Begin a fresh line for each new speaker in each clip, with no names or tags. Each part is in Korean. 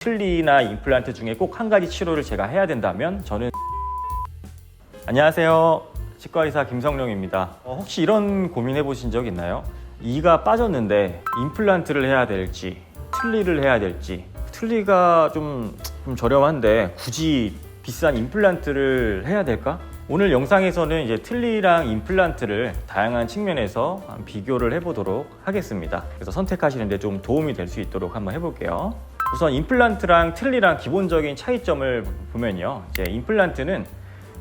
틀니나 임플란트 중에 꼭 한 가지 치료를 제가 해야 된다면 저는 안녕하세요, 치과의사 김성룡입니다. 혹시 이런 고민 해보신 적 있나요? 이가 빠졌는데 임플란트를 해야 될지 틀니를 해야 될지, 틀니가 좀 저렴한데 굳이 비싼 임플란트를 해야 될까? 오늘 영상에서는 이제 틀니랑 임플란트를 다양한 측면에서 비교를 해보도록 하겠습니다. 그래서 선택하시는데 좀 도움이 될 수 있도록 한번 해볼게요. 우선 임플란트랑 틀니랑 기본적인 차이점을 보면요, 이제 임플란트는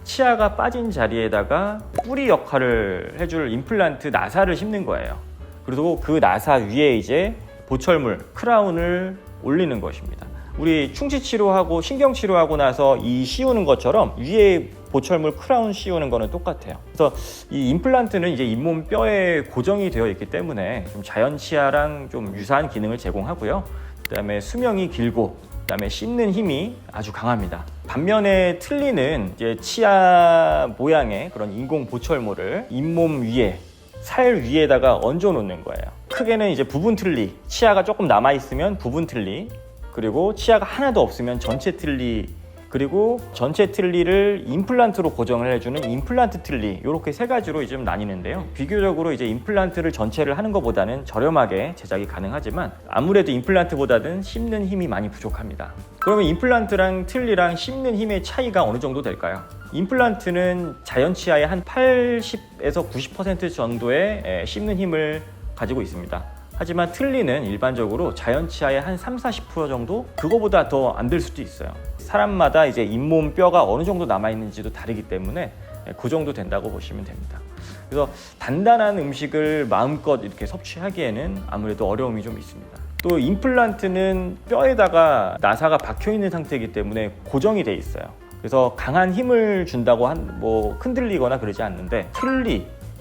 치아가 빠진 자리에다가 뿌리 역할을 해줄 임플란트 나사를 심는 거예요. 그리고 그 나사 위에 이제 보철물, 크라운을 올리는 것입니다. 우리 충치 치료하고 신경 치료하고 나서 이 씌우는 것처럼 위에 보철물, 크라운 씌우는 거는 똑같아요. 그래서 이 임플란트는 이제 잇몸 뼈에 고정이 되어 있기 때문에 좀 자연 치아랑 좀 유사한 기능을 제공하고요. 그다음에 수명이 길고, 그다음에 씹는 힘이 아주 강합니다. 반면에 틀니는 이제 치아 모양의 그런 인공 보철물을 잇몸 위에, 살 위에다가 얹어 놓는 거예요. 크게는 이제 부분 틀니, 치아가 조금 남아 있으면 부분 틀니, 그리고 치아가 하나도 없으면 전체 틀니, 그리고 전체 틀니를 임플란트로 고정을 해주는 임플란트 틀니, 이렇게 세 가지로 이제 좀 나뉘는데요. 비교적으로 이제 임플란트를 전체를 하는 것보다는 저렴하게 제작이 가능하지만 아무래도 임플란트보다는 씹는 힘이 많이 부족합니다. 그러면 임플란트랑 틀니랑 씹는 힘의 차이가 어느 정도 될까요? 임플란트는 자연 치아의 한 80에서 90% 정도의 씹는 힘을 가지고 있습니다. 하지만 틀니는 일반적으로 자연 치아의 한 30-40% 정도? 그거보다 더 안 될 수도 있어요. 사람마다 이제 잇몸 뼈가 어느 정도 남아있는지도 다르기 때문에 그 정도 된다고 보시면 됩니다. 그래서 단단한 음식을 마음껏 이렇게 섭취하기에는 아무래도 어려움이 좀 있습니다. 또 임플란트는 뼈에다가 나사가 박혀 있는 상태이기 때문에 고정이 돼 있어요. 그래서 강한 힘을 준다고 흔들리거나 그러지 않는데,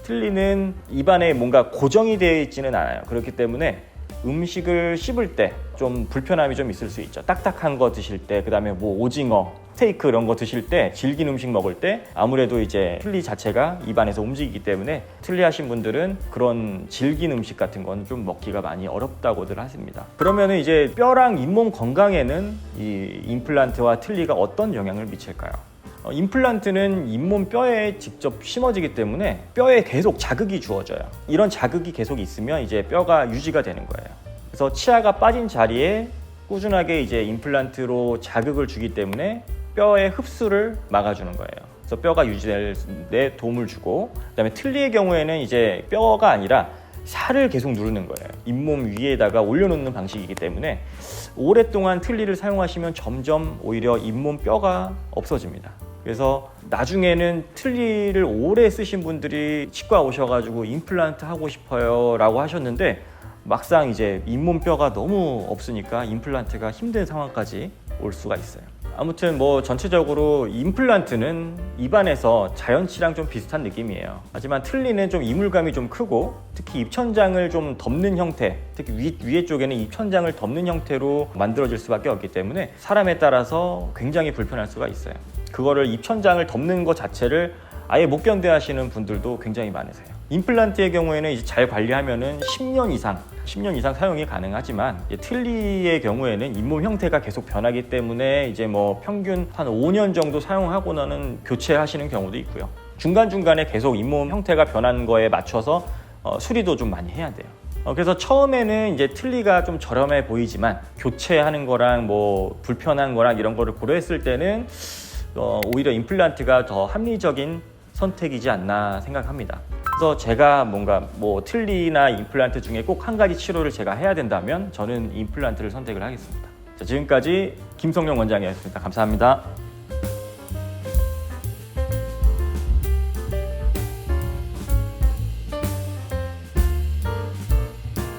틀니는 입안에 뭔가 고정이 되어 있지는 않아요. 그렇기 때문에 음식을 씹을 때 좀 불편함이 좀 있을 수 있죠. 딱딱한 거 드실 때, 그 다음에 오징어, 스테이크 이런 거 드실 때, 질긴 음식 먹을 때 아무래도 이제 틀니 자체가 입안에서 움직이기 때문에 틀니 하신 분들은 그런 질긴 음식 같은 건 좀 먹기가 많이 어렵다고들 하십니다. 그러면은 이제 뼈랑 잇몸 건강에는 이 임플란트와 틀니가 어떤 영향을 미칠까요? 임플란트는 잇몸 뼈에 직접 심어지기 때문에 뼈에 계속 자극이 주어져요. 이런 자극이 계속 있으면 이제 뼈가 유지가 되는 거예요. 그래서 치아가 빠진 자리에 꾸준하게 이제 임플란트로 자극을 주기 때문에 뼈의 흡수를 막아주는 거예요. 그래서 뼈가 유지될 데 도움을 주고, 그다음에 틀니의 경우에는 이제 뼈가 아니라 살을 계속 누르는 거예요. 잇몸 위에다가 올려놓는 방식이기 때문에 오랫동안 틀니를 사용하시면 점점 오히려 잇몸 뼈가 없어집니다. 그래서 나중에는 틀니를 오래 쓰신 분들이 치과 오셔가지고 임플란트 하고 싶어요 라고 하셨는데, 막상 이제 잇몸뼈가 너무 없으니까 임플란트가 힘든 상황까지 올 수가 있어요. 아무튼 전체적으로 임플란트는 입안에서 자연치랑 좀 비슷한 느낌이에요. 하지만 틀니는 좀 이물감이 좀 크고, 특히 입천장을 좀 덮는 형태, 특히 위에 쪽에는 입천장을 덮는 형태로 만들어질 수밖에 없기 때문에 사람에 따라서 굉장히 불편할 수가 있어요. 그거를 입천장을 덮는 것 자체를 아예 못 견뎌 하시는 분들도 굉장히 많으세요. 임플란트의 경우에는 이제 잘 관리하면은 10년 이상 사용이 가능하지만, 틀니의 경우에는 잇몸 형태가 계속 변하기 때문에 이제 평균 한 5년 정도 사용하고는 교체하시는 경우도 있고요. 중간중간에 계속 잇몸 형태가 변한 거에 맞춰서 수리도 좀 많이 해야 돼요. 그래서 처음에는 이제 틀니가 좀 저렴해 보이지만 교체하는 거랑 불편한 거랑 이런 거를 고려했을 때는 오히려 임플란트가 더 합리적인 선택이지 않나 생각합니다. 그래서 제가 틀니나 임플란트 중에 꼭 한 가지 치료를 제가 해야 된다면 저는 임플란트를 선택을 하겠습니다. 자, 지금까지 김성룡 원장이었습니다. 감사합니다.